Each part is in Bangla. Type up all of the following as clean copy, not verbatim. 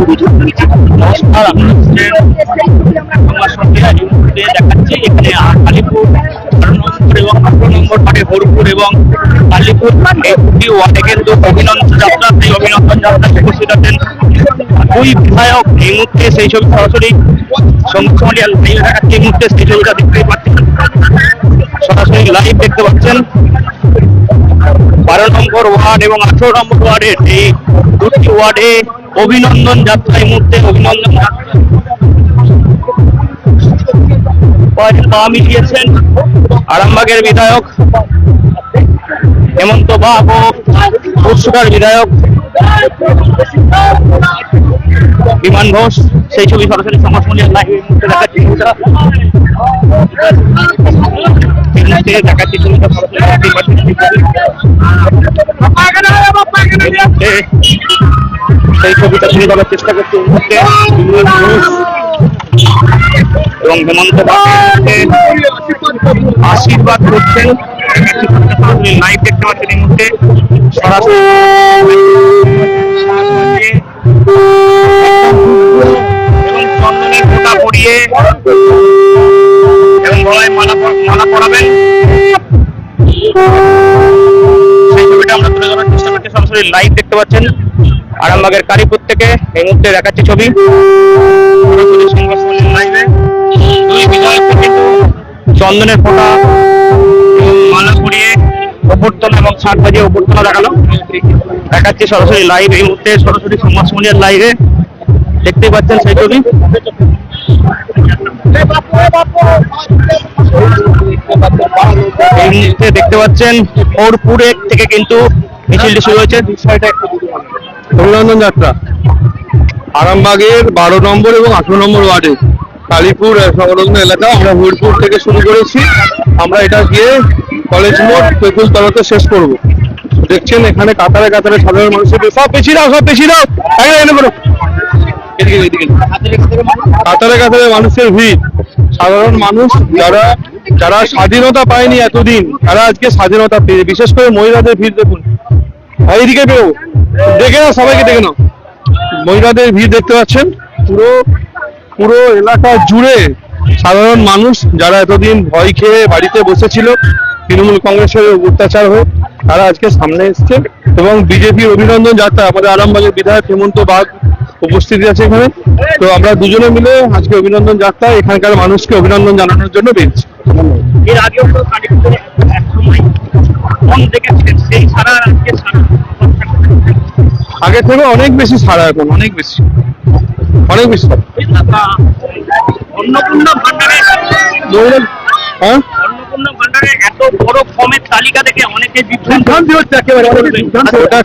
নমস্কার, আমার সঙ্গে এই মুহূর্তে দেখাচ্ছি এখানে কালীপুর 12 নম্বর এবং 18 নম্বর ওয়ার্ডে হরপুর এবং কালীপুর এই দুটি ওয়ার্ডে কিন্তু অভিনন্দন যাত্রা, সেই অভিনন্দন যাত্রায় উপস্থিত আছেন দুই বিধায়ক। এই মুহূর্তে সেই ছবি সরাসরি সংসদীয় এই মুহূর্তে সেই ছবিটা দেখতেই পাচ্ছেন, সরাসরি লাইভ দেখতে পাচ্ছেন। 12 নম্বর ওয়ার্ড এবং 18 নম্বর ওয়ার্ডের এই দুটি ওয়ার্ডে অভিনন্দন যাত্রা, এই মুহূর্তে অভিনন্দন পা মিলিয়েছেন আরামবাগের বিধায়ক হেমন্ত বাগ ও উৎসুকার বিধায়ক বিমান ঘোষ। সেই ছবি সরাসরি সমাজমূল্যের লাইভে দেখাচ্ছি, দেখাচ্ছি ছবিটা সেই ছবিটা তুলে ধরার চেষ্টা করছি এবং হেমন্ত বাগকে আশীর্বাদ করছেন। লাইভ দেখতে পাচ্ছেন এই মুহূর্তে সরাসরি এবং চন্দনের ফোঁটা পরিয়ে এবং গলায় মালা পরাবেন, সেই ছবিটা আমরা তুলে ধরার চেষ্টা করছি। সরাসরি লাইভ দেখতে পাচ্ছেন আরামবাগের কালীপুর থেকে এই মুহূর্তে দেখাচ্ছি ছবি লাইভে। দুই বিধায়ককে কিন্তু চন্দনের ফোঁটা মালা পরিয়ে অভ্যর্থনা এবং শাক বাজিয়ে অভ্যর্থনা দেখালো, দেখাচ্ছি সরাসরি লাইভ এই মুহূর্তে সরাসরি সমাজমূল্যের লাইভে দেখতে পাচ্ছেন সেই ছবি। এই মুহূর্তে দেখতে পাচ্ছেন হরপুরে থেকে কিন্তু মিছিলটি শুরু হয়েছে। অভিনন্দন যাত্রা আরামবাগের 12 নম্বর এবং 18 নম্বর ওয়ার্ডে কালীপুর সংলগ্ন এলাকা আমরা হরপুর থেকে শুরু করেছি। আমরা এটা গিয়ে কলেজ মোড় পেকুল তলাতে শেষ করব। দেখছেন এখানে কাতারে কাতারে সাধারণ মানুষের সব পেছিয়ে দাও কাতারে কাতারে মানুষের ভিড়। সাধারণ মানুষ যারা স্বাধীনতা পায়নি এতদিন, তারা আজকে স্বাধীনতা পেয়ে, বিশেষ করে মহিলাদের ভিড় দেখুন। এইদিকে বেরো, দেখে নাও, সবাইকে দেখে নাও। মহিলাদের ভিড় দেখতে পাচ্ছেন পুরো এলাকা জুড়ে। সাধারণ মানুষ যারা এতদিন ভয় খেয়ে বাড়িতে বসেছিল তৃণমূল কংগ্রেসের অত্যাচার হয়ে, তারা আজকে সামনে এসছে এবং বিজেপির অভিনন্দন যাত্রা আমাদের আরামবাগের বিধায়ক হেমন্ত বাগ উপস্থিতি আছে এখানে। তো আমরা দুজনে মিলে আজকে অভিনন্দন যাত্রা এখানকার মানুষকে অভিনন্দন জানানোর জন্য বেরিয়েছি। এর আগেও আগে থেকে অনেক বেশি ছাড়া, এখন অনেক বেশি অন্নপূর্ণা ভান্ডারের এত বড় কমের তালিকা দেখে অনেকে বিভ্রান্তি হচ্ছে একেবারে। ওটা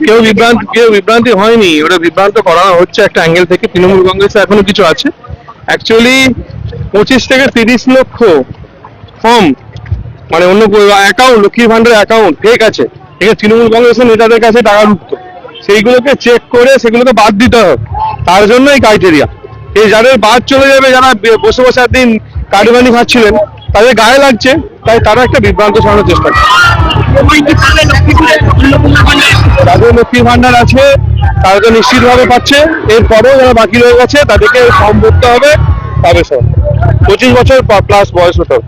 কেউ বিভ্রান্তি হয়নি, ওটা বিভ্রান্ত করা হচ্ছে একটা অ্যাঙ্গেল থেকে। তৃণমূল কংগ্রেসে এখনো কিছু আছে। অ্যাকচুয়ালি 25 থেকে 30 লক্ষ ফর্ম মানে অন্য অ্যাকাউন্ট, লক্ষ্মীর ভান্ডারের অ্যাকাউন্ট ফেক আছে। ঠিক আছে, তৃণমূল কংগ্রেসের নেতাদের কাছে টাকা ঢুকতো, সেইগুলোকে চেক করে সেগুলোকে বাদ দিতে হবে। তার জন্য এই ক্রাইটেরিয়া। এই যাদের বাদ চলে যাবে, যারা বসে বসে একদিন কাটবানি খাচ্ছিলেন, তাদের গায়ে লাগছে, তাই তারা একটা বিভ্রান্ত ছড়ানোর চেষ্টা করে। যাদের লক্ষ্মীর ভান্ডার আছে তারা তো নিশ্চিতভাবে পাচ্ছে। এরপরেও যারা বাকি রয়ে গেছে তাদেরকে ফর্ম ভরতে হবে, পাবে সব। 25 বছর প্লাস বয়স হতে হবে।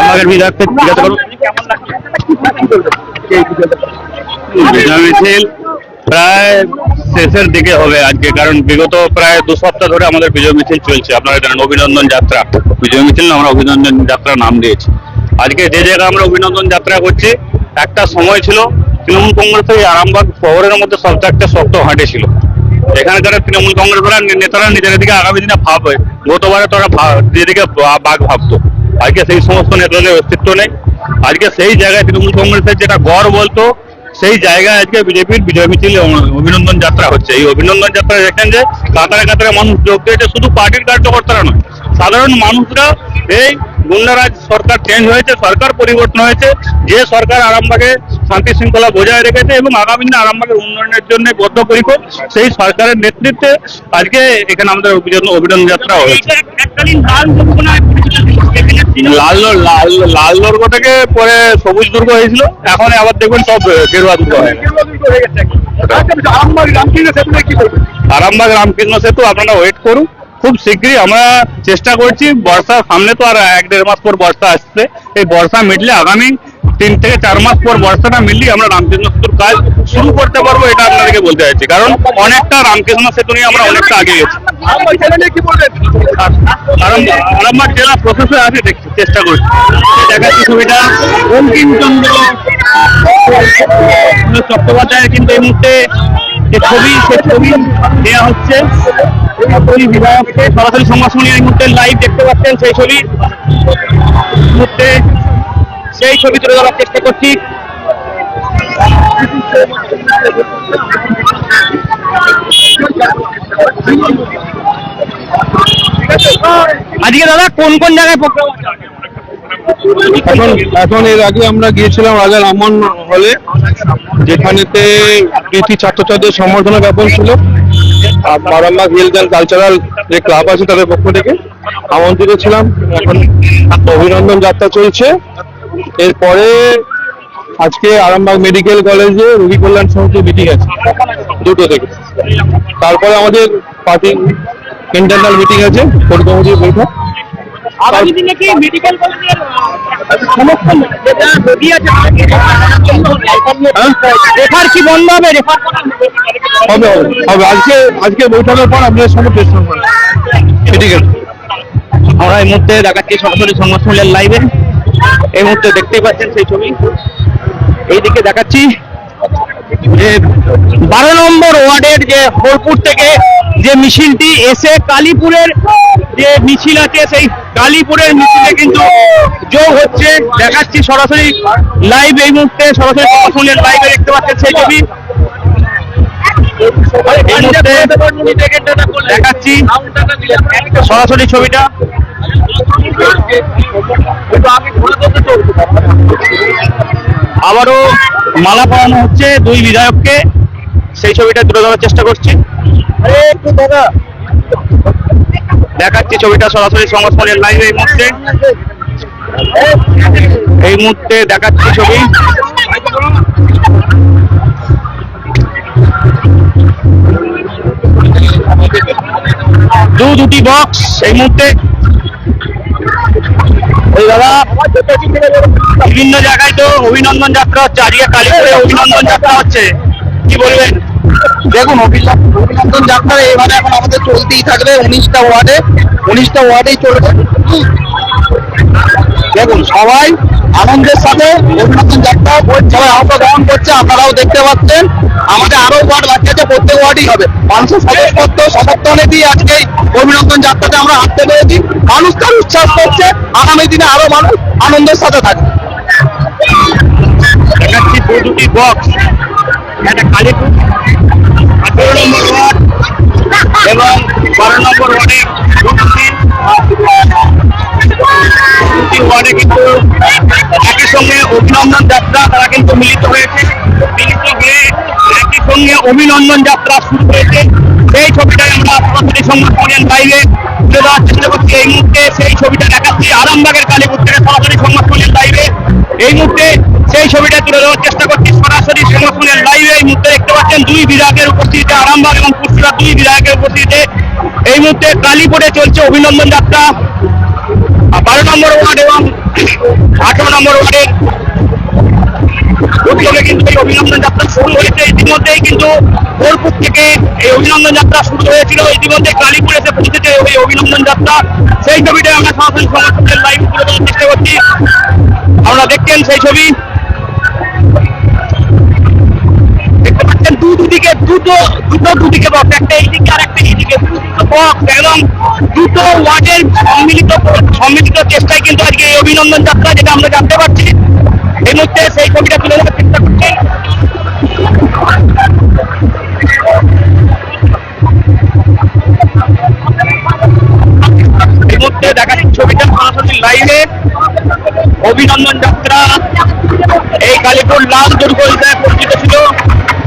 আমাদের বিধায়ককে জিজ্ঞাসা করুন মিছিল প্রায় শেষের দিকে হবে আজকে, কারণ বিগত প্রায় 2 সপ্তাহ ধরে আমাদের বিজয় মিছিল চলছে। আপনারা জানেন অভিনন্দন যাত্রা, বিজয় মিছিল না, আমরা অভিনন্দন যাত্রা নাম দিয়েছি। আজকে যে জায়গায় আমরা অভিনন্দন যাত্রা করছি, একটা সময় ছিল তৃণমূল কংগ্রেসের আরামবাগ শহরের মধ্যে সবচেয়ে একটা শক্ত হাঁটে ছিল। এখানকার তৃণমূল কংগ্রেসের নেতারা নিজের দিকে আগামী দিনে ভাবে, গতবারে তারা নিজেদিকে বাঘ ভাবতো। আজকে সেই সমস্ত নেতাদের অস্তিত্ব নেই। আজকে সেই জায়গায় তৃণমূল কংগ্রেসের যেটা গড় বলতো, সেই জায়গায় আজকে বিজেপির বিজয় মিছিল অভিনন্দন যাত্রা হচ্ছে। এই অভিনন্দন যাত্রা দেখেন যে কাতারে কাতারে মানুষ যোগ দিয়েছে, শুধু পার্টির কার্যকর্তারা নয়, সাধারণ মানুষরা এই গুন্ডারাজ সরকার চেঞ্জ হয়েছে, সরকার পরিবর্তন হয়েছে, যে সরকার আরামবাগে শান্তি শৃঙ্খলা বজায় রেখেছে এবং আগামী দিনে আরামবাগের উন্নয়নের জন্য বদ্ধপরিকর, সেই সরকারের নেতৃত্বে আজকে এখানে আমাদের অভিনন্দন যাত্রা হয়েছে। লাল দুর্গ থেকে পরে সবুজ দুর্গ হয়েছিল, এখন আবার দেখবেন সব গেরুয়া দুর্গ হয়ে গেছে। আরামবাগ রামকৃষ্ণ সেতু আপনারা ওয়েট করুন, খুব শীঘ্রই আমরা চেষ্টা করছি। বর্ষা সামনে তো আর 1-1.5 মাস পর বর্ষা আসছে, এই বর্ষা মিটলে আগামী 3 থেকে 4 মাস পর বর্ষাটা মিললেই আমরা রামকৃষ্ণ সেতুর কাজ শুরু করতে পারবো, এটা আপনাদেরকে বলতে চাইছি। কারণ অনেকটা রামকৃষ্ণ সেতু নিয়ে আমরা অনেকটা আগে গেছি। আরামবাগ জেলা প্রশাসন আছে, চেষ্টা করছি দেখাচ্ছি ছবিটা। বঙ্কিমচন্দ্র চট্টোপাধ্যায়ের কিন্তু এই মুহূর্তে যে ছবি, সেই ছবি দেওয়া হচ্ছে বিধায়ককে সরাসরি সংবাদমূলক এই মুহূর্তে লাইভ দেখতে পাচ্ছেন। সেই ছবি মুহূর্তে সেই ছবি তুলে ধরার চেষ্টা করছি। আজকে দাদা কোন কোন জায়গায় প্রোগ্রাম আছে? এখন এর আগে আমরা গিয়েছিলাম রাজা রামমোহন হলে, যেখানেতে কৃতি ছাত্রছাত্রীদের সম্বর্ধনা জ্ঞাপন ছিল। আর আরামবাগ হেলথ অ্যান্ড কালচারাল যে ক্লাব আছে তাদের পক্ষ থেকে আমন্ত্রিত ছিলাম। এখন অভিনন্দন যাত্রা চলছে। এরপরে আজকে আরামবাগ মেডিকেল কলেজে রোগী কল্যাণ সমিতির মিটিং আছে 2টো থেকে। তারপরে আমাদের পার্টি ইন্টারনাল মিটিং আছে, কোর কমিটির বৈঠক। আগামী দিনে কি মেডিকেল কলেজের সমস্ত যেটা রোগী আছে রেফার কি বন্ধ হবে? রেফার হবে হবে আজকে বৈঠকের পর আপনাদের সঙ্গে প্রেসন করা ঠিক আছে। আমরা এই মুহূর্তে দেখাচ্ছি সরাসরি সংবাদমূলক লাইভে। এই মুহূর্তে দেখতেই পাচ্ছেন সেই ছবি। এইদিকে দেখাচ্ছি যে 12 নম্বর ওয়ার্ডের যে হোলপুর থেকে যে মিছিলটি এসে কালীপুরের যে মিছিল আছে, সেই কালীপুরের মিছিলে কিন্তু যোগ হচ্ছে। দেখাচ্ছি সরাসরি লাইভ, এই মুহূর্তে সরাসরি সংবাদমূলক লাইভে দেখতে পাচ্ছেন সেই ছবি। এই মুহূর্তে দেখাচ্ছি সরাসরি ছবিটা। আবারও মালা পরানো হচ্ছে 2 বিধায়ককে, সেই ছবিটা তুলে ধরার চেষ্টা করছি। দেখাচ্ছি ছবিটা সরাসরি সংবাদমূলক লাইভে এই মুহূর্তে দেখাচ্ছি ছবি। দুটি বক্স এই মুহূর্তে ওই দাদা বিভিন্ন জায়গায় তো অভিনন্দন যাত্রা হচ্ছে, আজকে কালীপুরে অভিনন্দন যাত্রা হচ্ছে, কি বলবেন? দেখুন, অভিনন্দন যাত্রা এবারে এখন আমাদের চলতেই থাকবে। 19টা ওয়ার্ডেই চলবে। দেখুন, সবাই আনন্দের সাথে অভিনন্দন যাত্রা সবাই অংশগ্রহণ করছে, আপনারাও দেখতে পাচ্ছেন। আমাদের আরো ওয়ার্ড বাকি আছে, প্রত্যেক ওয়ার্ডই হবে। মানুষের সমর্থনে দিয়ে আজকে অভিনন্দন যাত্রাতে আমরা হাঁটতে পেরেছি। মানুষ তার উচ্ছ্বাস করছে, আগামী দিনে আরো মানুষ আনন্দের সাথে থাকবে। দেখাচ্ছি 2টি বক্স, একটা কালীপুর 18 নম্বর ওয়ার্ড এবং 12 নম্বর ওয়ার্ডে দুটি ওয়ার্ডে কিন্তু একই সঙ্গে অভিনন্দন যাত্রা তারা কিন্তু মিলিত হয়েছে। মিলিত হয়ে একই সঙ্গে অভিনন্দন যাত্রা শুরু হয়েছে। সেই ছবিটাই আমরা সরাসরি সংবাদমূলক লাইভে তুলে দেওয়ার চেষ্টা করছি। এই মুহূর্তে সেই ছবিটা দেখাচ্ছি আরামবাগের কালীপুর থেকে সরাসরি সংবাদমূলক লাইভে। এই মুহূর্তে সেই ছবিটা তুলে দেওয়ার চেষ্টা করছি সরাসরি সংবাদমূলক লাইভে। এই মুহূর্তে দেখতে পাচ্ছেন 2 বিধায়কের উপস্থিতিতে, আরামবাগ এবং পুরসুরা 2 বিধায়কের উপস্থিতিতে এই মুহূর্তে কালীপুরে চলছে অভিনন্দন যাত্রা। 12 নম্বর ওয়ার্ড এবং 18 নম্বর ওয়ার্ডের উদ্যোগে কিন্তু এই অভিনন্দন যাত্রা শুরু হয়েছে। ইতিমধ্যেই কিন্তু বোলপুর থেকে এই অভিনন্দন যাত্রা শুরু হয়েছিল, ইতিমধ্যে কালীপুর এসে পৌঁছেছে এই অভিনন্দন যাত্রা। সেই ছবিটাই আমরা সরাসরি সংবাদপত্রের লাইভ তুলে দেওয়ার চেষ্টা করছি। আমরা দেখছেন সেই ছবি, দেখতে পাচ্ছেন দুদিকে দুদিকে বক্স, একটা এইদিকে আর একটা এইদিকে বক্স, এবং 2টো ওয়ার্ডের সম্মিলিত চেষ্টায় কিন্তু আজকে এই অভিনন্দন যাত্রা, যেটা আমরা জানতে পারছি। এই মুহূর্তে সেই ছবিটা তুলে দেওয়ার চেষ্টা করছি। এই মুহূর্তে দেখাচ্ছি ছবিটা সরাসরি লাইভে। অভিনন্দন যাত্রা এই কালীপুর লাল দুর্গ হিসেবে পরিচিত ছিল,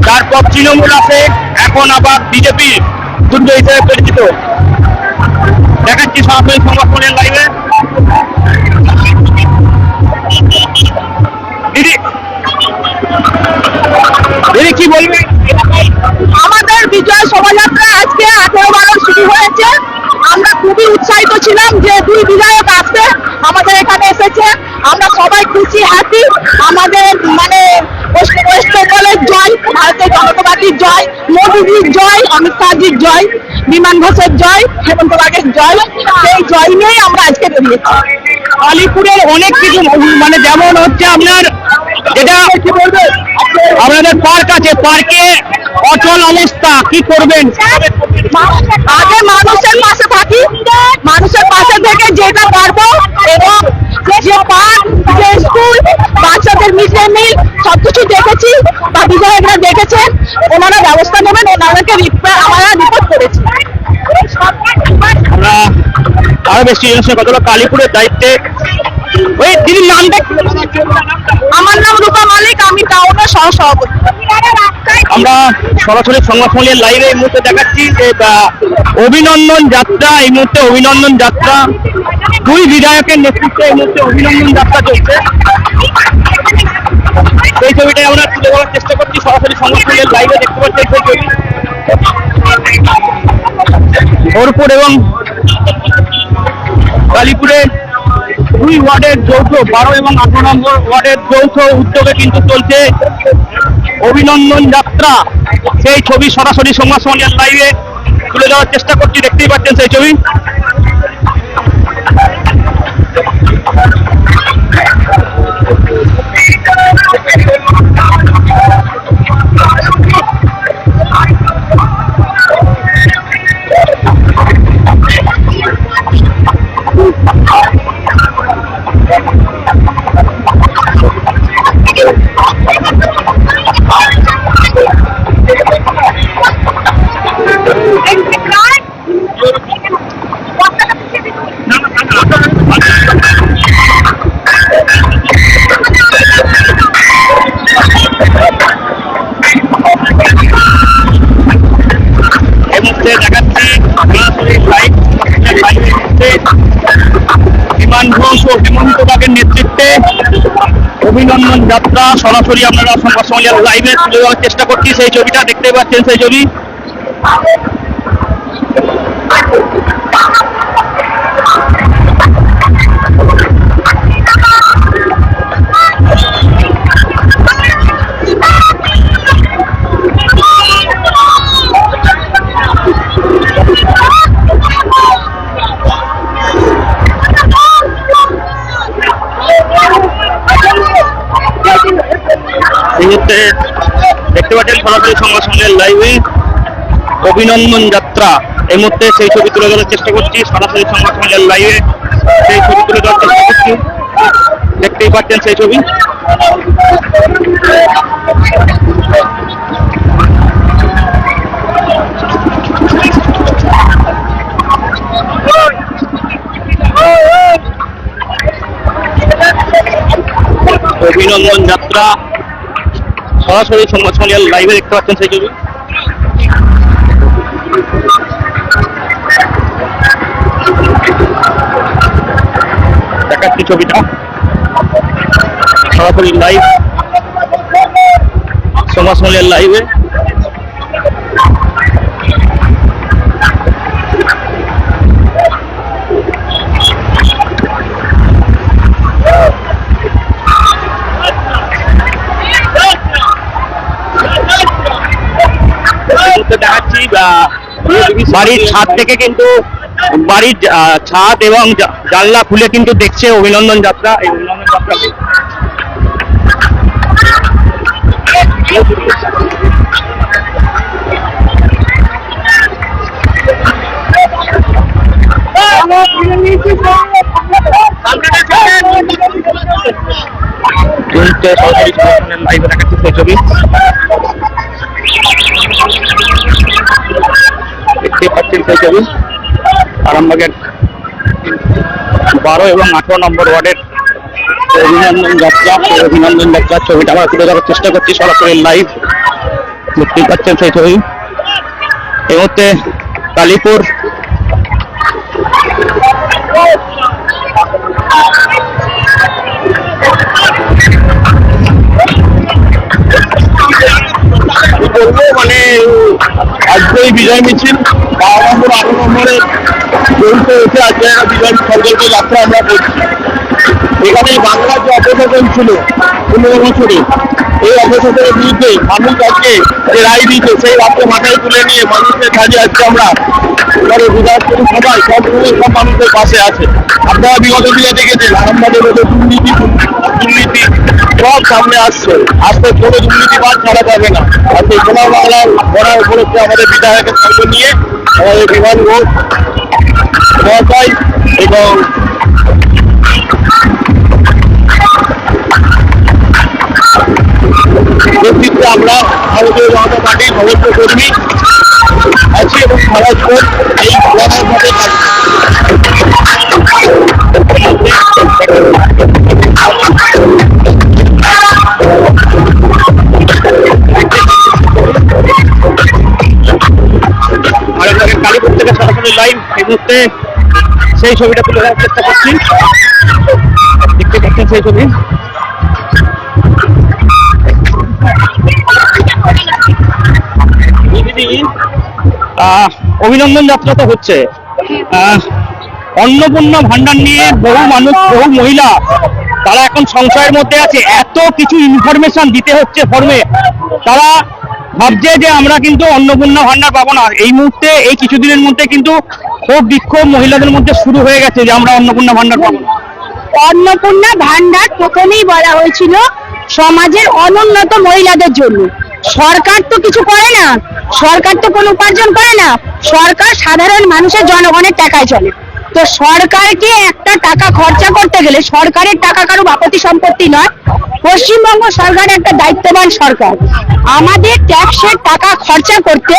তারপর তৃণমূল আসে, এখন আবার বিজেপি দুর্গ হিসেবে পরিচিত। দেখাচ্ছি সরাসরি সংবাদপত্রের লাইভে। দিদি দিদি কি বলবেন? আমাদের বিজয় শোভাযাত্রা আজকে 18/12 শুরু হয়েছে। আমরা খুবই উৎসাহিত ছিলাম যে দুই বিধায়ক আসবে, আমাদের এখানে এসেছে। আমরা সবাই খুশি, হ্যাপি। আমাদের মানে ওয়েস্ট বেঙ্গলের জয়, ভারতীয় জনতা পার্টির জয়, মোদীজির জয়, অমিত শাহজির জয়, বিমান ঘোষের জয়, হেমন্ত বাগের জয়। সেই জয় নিয়েই আমরা আজকে বেরিয়েছি। কালীপুরের অনেক কিছু মানে যেমন হচ্ছে আপনার যেটা কি বলবেন, আপনাদের পার্ক আছে, পার্কে অচল অবস্থা, কি করবেন? আগে মানুষের পাশে থাকি, মানুষের পাশে থেকে যেটা পারবো, এবং যে পার্ক, যে স্কুল, বাচ্চাদের মিড ডে মিল সবকিছু দেখেছি বা বিধায়করা দেখেছেন, ওনারা ব্যবস্থা নেবেন, ওনাদেরকে আমরা রিপোর্ট করেছি। আমরা আরো বেশি জিনিসের কথা হলো কালীপুরের দায়িত্বে ওই দিদির নামটা কি? আমার নাম রূপা মালিক, আমি টাউনের সহসভাপতি। আমরা সরাসরি সংবাদপত্রের লাইভে এই মুহূর্তে দেখাচ্ছি যে অভিনন্দন যাত্রা, এই মুহূর্তে অভিনন্দন যাত্রা, দুই বিধায়কের নেতৃত্বে এই মুহূর্তে অভিনন্দন যাত্রা চলছে। সেই ছবিটাই আমরা তুলে ধরার চেষ্টা করছি সরাসরি সংবাদপত্রের লাইভে, দেখতে পাচ্ছি সেই ছবি। ভরপুর এবং কালীপুরে দুই ওয়ার্ডের যৌথ 12 এবং 18 নম্বর ওয়ার্ডের যৌথ উদ্যোগে কিন্তু চলছে অভিনন্দন যাত্রা। সেই ছবি সরাসরি সংবাদপত্রের লাইভে তুলে দেওয়ার চেষ্টা করছি, দেখতেই পাচ্ছেন সেই ছবি। বিমান ঘোষ ও হেমন্ত বাগের নেতৃত্বে অভিনন্দন যাত্রা সরাসরি আপনারা সংবাদপত্রের লাইভে তুলে দেওয়ার চেষ্টা করছি। সেই ছবিটা দেখতে পাচ্ছেন, সেই ছবি। এই মুহূর্তে দেখতে পাচ্ছেন সরাসরি সংবাদপত্রের লাইভে অভিনন্দন যাত্রা, এই মুহূর্তে সেই ছবি তুলে ধরার চেষ্টা করছি সরাসরি সংবাদপত্রের লাইভে, সেই ছবি তুলে ধরার চেষ্টা করছি, দেখতেই পাচ্ছেন সেই ছবি। অভিনন্দন যাত্রা সরাসরি সংবাদপত্রের লাইভে দেখতে পাচ্ছেন সেই ছবি। দেখাচ্ছি ছবিটা সরাসরি লাইভ সংবাদপত্রের লাইভে। দেখাচ্ছি বাড়ির ছাদ থেকে কিন্তু বাড়ির ছাদ এবং জানলা খুলে কিন্তু দেখছে অভিনন্দন যাত্রা। এই অভিনন্দন যাত্রাকে লাইভে দেখাচ্ছি সেই ছবি। দেখতে পাচ্ছেন সেই ছবি আরামবাগের 12 এবং 18 নম্বর ওয়ার্ডের অভিনন্দন যাত্রা, সেই অভিনন্দন যাত্রার ছবিটা আমরা তুলে ধরার চেষ্টা করছি সরাসরি লাইভ। দেখতেই পাচ্ছেন সেই ছবি। এই মুহূর্তে কালীপুর বলবো মানে আজকে এই বিজয় মিছিল 12 নম্বরে চলতে এসে আজকে একটা বিজয় সংকল্প যাত্রা আমরা করছি। এখানে বাংলার যে অপশাসন ছিল 15 বছরে, এই অপশাসনের বিরুদ্ধে মানুষ আজকে যে রায় দিয়েছে সেই রাতকে মাথায় তুলে নিয়ে মানুষের কাজে আজকে আমরা এবারে বিধায়ক সবাই সব মানুষের পাশে আছে। আপনারা বিগত দিনে দেখেছেন আরামবাগের মধ্যে দুর্নীতি সব সামনে আসছে, আজকে কোনো দুর্নীতিবাদ ছাড়া যাবে না। আর সেই সোনার বাংলার গড়ার উপলক্ষে আমাদের বিধায়কের সঙ্গে নিয়ে আমাদের বিমান ঘোষ মহাশয় এবং নেতৃত্বে আমরা ভারতীয় জনতা পার্টির সমস্ত কর্মী আছি এবং সারা জীবন এই লড়াইয়ের সাথে কালীপুর থেকে সরাসরি লাইভ এই মুহূর্তে সেই ছবিটা তুলে ধরার চেষ্টা করছি। দেখতে পাচ্ছেন সেই ছবি। অভিনন্দন যাত্রা তো হচ্ছে, অন্নপূর্ণা ভান্ডার নিয়ে বহু মানুষ, বহু মহিলা তারা এখন সংশয়ের মধ্যে আছে। এত কিছু ইনফরমেশন দিতে হচ্ছে ফর্মে, তারা ভাবছে যে আমরা কিন্তু অন্নপূর্ণা ভান্ডার পাবো না। এই মুহূর্তে এই কিছুদিনের মধ্যে কিন্তু খুব বিক্ষোভ মহিলাদের মধ্যে শুরু হয়ে গেছে যে আমরা অন্নপূর্ণা ভান্ডার পাবো না। অন্নপূর্ণা ভান্ডার প্রথমেই বলা হয়েছিল সমাজের অনুন্নত মহিলাদের জন্য। সরকার তো কিছু করে না, সরকার তো কোনো উপার্জন করে না, সরকার সাধারণ মানুষের জনগণের টাকায় চলে। তো সরকারকে একটা টাকা খরচা করতে গেলে সরকারের টাকা কারো বাপতি সম্পত্তি নয়। পশ্চিমবঙ্গ সরকার একটা দায়িত্ববান সরকার। আমাদের ট্যাক্সের টাকা খরচা করতে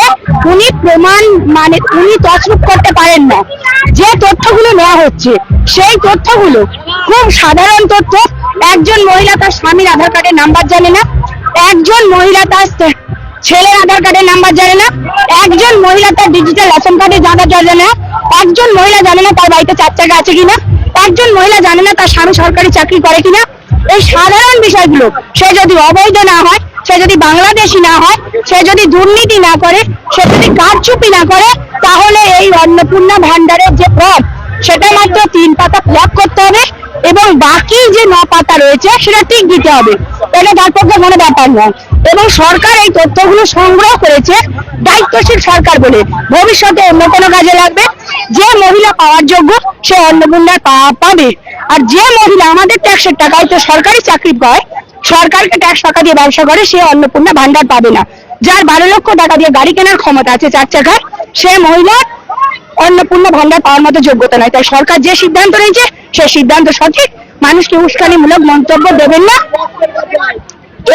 উনি প্রমাণ মানে উনি তছরূপ করতে পারেন না। যে তথ্যগুলো নেওয়া হচ্ছে সেই তথ্যগুলো খুব সাধারণ তথ্য। একজন মহিলা তার স্বামীর আধার কার্ডের নাম্বার জানে না, একজন মহিলা তার ছেলের আধার কার্ডের নাম্বার জানে না, একজন মহিলা তার ডিজিটাল রেশন কার্ডের আধার জানে না, একজন মহিলা জানে না তার বাড়িতে 4 চাকা আছে কিনা, একজন মহিলা জানে না তার স্বামী সরকারি চাকরি করে কিনা। এই সাধারণ বিষয়গুলো সে যদি অবৈধ না হয়, সে যদি বাংলাদেশি না হয়, সে যদি দুর্নীতি না করে, সে যদি কারচুপি না করে, তাহলে এই অন্নপূর্ণা ভান্ডারের যে ফর্ম সেটা মাত্র 3 পাতা ফিল আপ করতে হবে এবং বাকি যে 9 পাতা রয়েছে সেটা টিক দিতে হবে। এটা তার পক্ষে কোনো ব্যাপার নয়। এবং সরকার এই তথ্যগুলো সংগ্রহ করেছে দায়িত্বশীল সরকার বলে, ভবিষ্যতে অন্য কোনো কাজে লাগবে। যে মহিলা পাওয়ার যোগ্য সে অন্নপূর্ণা পাবে, আর যে মহিলা আমাদের ট্যাক্সের টাকায় তো সরকারি চাকরি পায়, সরকারকে ট্যাক্স টাকা দিয়ে ব্যবসা করে, সে অন্নপূর্ণা ভান্ডার পাবে না। যার 12 লক্ষ টাকা দিয়ে গাড়ি কেনার ক্ষমতা আছে 4 চাকার, সে মহিলা অন্নপূর্ণা ভান্ডার পাওয়ার মতো যোগ্যতা নাই। তাই সরকার যে সিদ্ধান্ত নিয়েছে সে সিদ্ধান্ত সঠিক। মানুষকে উস্কানিমূলক মন্তব্য দেবেন না।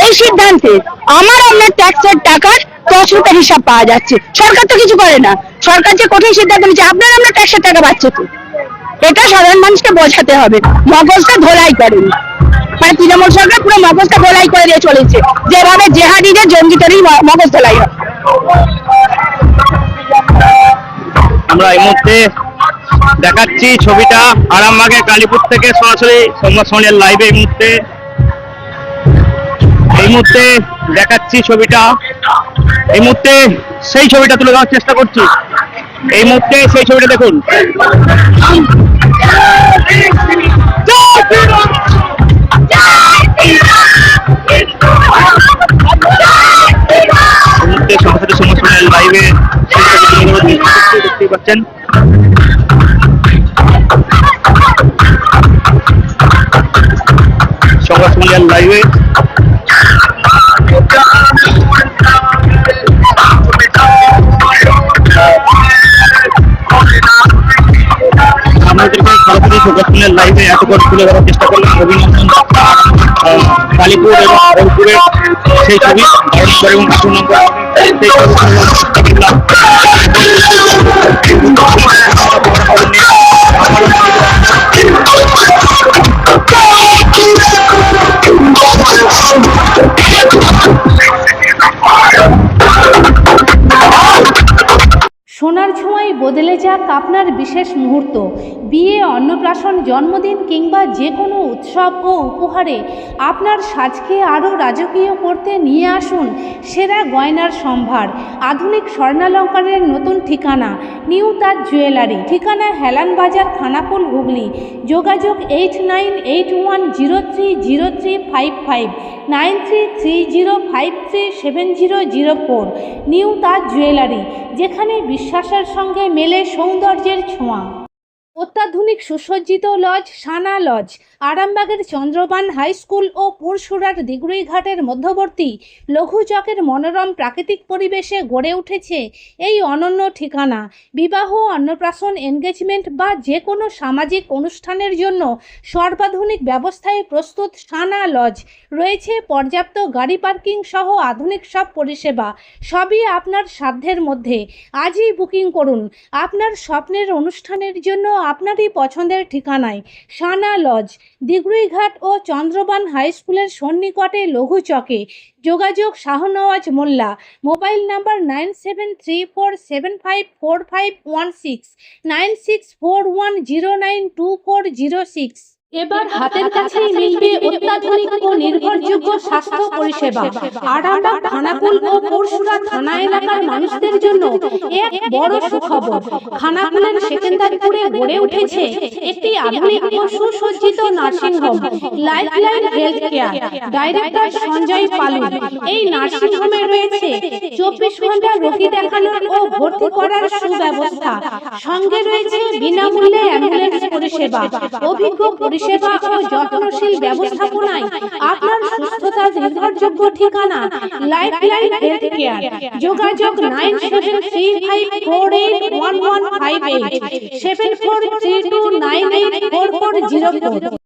এই সিদ্ধান্তে আমার আপনার ট্যাক্সের টাকার তছরূপের হিসাব পাওয়া যাচ্ছে। সরকার তো কিছু করে না। সরকার যে কঠিন সিদ্ধান্ত নিচ্ছে, আপনার আমরা ট্যাক্সের টাকা পাচ্ছে তো, এটা সাধারণ মানুষকে বোঝাতে হবে। মগজটা ধোলাই করেন, মানে তৃণমূল সরকার পুরো মগজটা ধোলাই করে দিয়ে চলেছে, যেভাবে জেহাদিদের জঙ্গিদেরই মগজ ধোলাই হয়। আমরা এই মুহূর্তে দেখাচ্ছি ছবিটা আরামবাগের কালীপুর থেকে সরাসরি সংবাদ সম্মেলনের লাইভে এই মুহূর্তে দেখাচ্ছি ছবিটা। এই মুহূর্তে সেই ছবিটা তুলে দেওয়ার চেষ্টা করছি। এই মুহূর্তে সেই ছবিটা দেখুন। সরাসরি সংবাদ সম্মেলনের লাইভে দেখতেই পাচ্ছেন। সংবাদ সম্মেলন লাইভে আমাদেরকে সরাসরি সংবাদ সম্মেলন লাইভে এতক্ষণ তুলে ধরার চেষ্টা করলাম অভিনন্দন যাত্রা কালীপুর এবং রংপুরের সেই ছবি 12 এবং 18 নম্বর সেই ছবি সোনার ছোঁয়ায় বদলে যাক আপনার বিশেষ মুহূর্ত। বিয়ে, অন্নপ্রাশন, জন্মদিন কিংবা যে কোনো উৎসব ও উপহারে আপনার সাজকে আরও রাজকীয় করতে নিয়ে আসুন সেরা গয়নার সম্ভার। আধুনিক স্বর্ণালঙ্কারের নতুন ঠিকানা নিউ তাজ জুয়েলারি। ঠিকানা হেলান বাজার, খানাকুল, হুগলি। যোগাযোগ 8981030355 9330537004। নিউ তাজ জুয়েলারি, যেখানে বিশ্বাসের সঙ্গে মেলে সৌন্দর্যের ছোঁয়া। অত্যাধুনিক সুসজ্জিত লজ সানা লজ আরামবাগের চন্দ্রবান হাই স্কুল ও পুরসুরার দিগুড়িঘাটের মধ্যবর্তী লঘু চকের মনোরম প্রাকৃতিক পরিবেশে গড়ে উঠেছে এই অনন্য ঠিকানা। বিবাহ, অন্নপ্রাশন, এনগেজমেন্ট বা যে কোনো সামাজিক অনুষ্ঠানের জন্য সর্বাধুনিক ব্যবস্থায় প্রস্তুত সানা লজ। রয়েছে পর্যাপ্ত গাড়ি পার্কিং সহ আধুনিক সব পরিষেবা, সবই আপনার সাধ্যের মধ্যে। আজই বুকিং করুন আপনার স্বপ্নের অনুষ্ঠানের জন্য আপনারই পছন্দের ঠিকানায়। সানা লজ, দিগুড়িঘাট ও চন্দ্রবান হাই স্কুলের সন্নিকটে লঘু চকে। যোগাযোগ শাহনওয়াজ মোল্লা। Mobile number 9734754516 9641092406। এবার হাতের কাছেই মিলবে অত্যাধুনিক ও নির্ভরযোগ্য স্বাস্থ্য পরিষেবা। আরামবাগ, খানাকুল ও পুরসুরা থানা এলাকার মানুষদের জন্য এক বড় সুখবর। খানাকুলের সেকেন্দারপুরে গড়ে উঠেছে একটি আধুনিক ও সুসজ্জিত nursing home, Lifeline health care. Director Sanjay Palu. এই নার্সিংহোমে রয়েছে 24 ঘন্টা রোগী দেখানোর ও ভর্তি করার সুব্যবস্থা। সঙ্গে রয়েছে বিনামূল্যে অ্যাম্বুলেন্স পরিষেবা। অভিজ্ঞ পরিষেবা ও যত্নশীল ব্যবস্থাপনায় আপনার সুস্থতার নির্ভরযোগ্য ঠিকানা লাইফলাইন হেলথ কেয়ার। যোগাযোগ 9735481158 7432984404।